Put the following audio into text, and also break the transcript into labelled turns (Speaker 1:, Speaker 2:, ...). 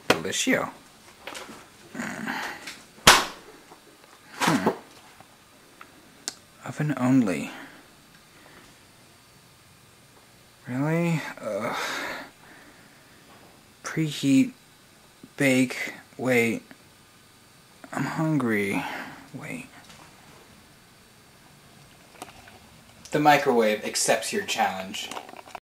Speaker 1: Delicio. Oven only. Really? Ugh. Preheat. Bake. Wait. I'm hungry. Wait. The microwave accepts your challenge.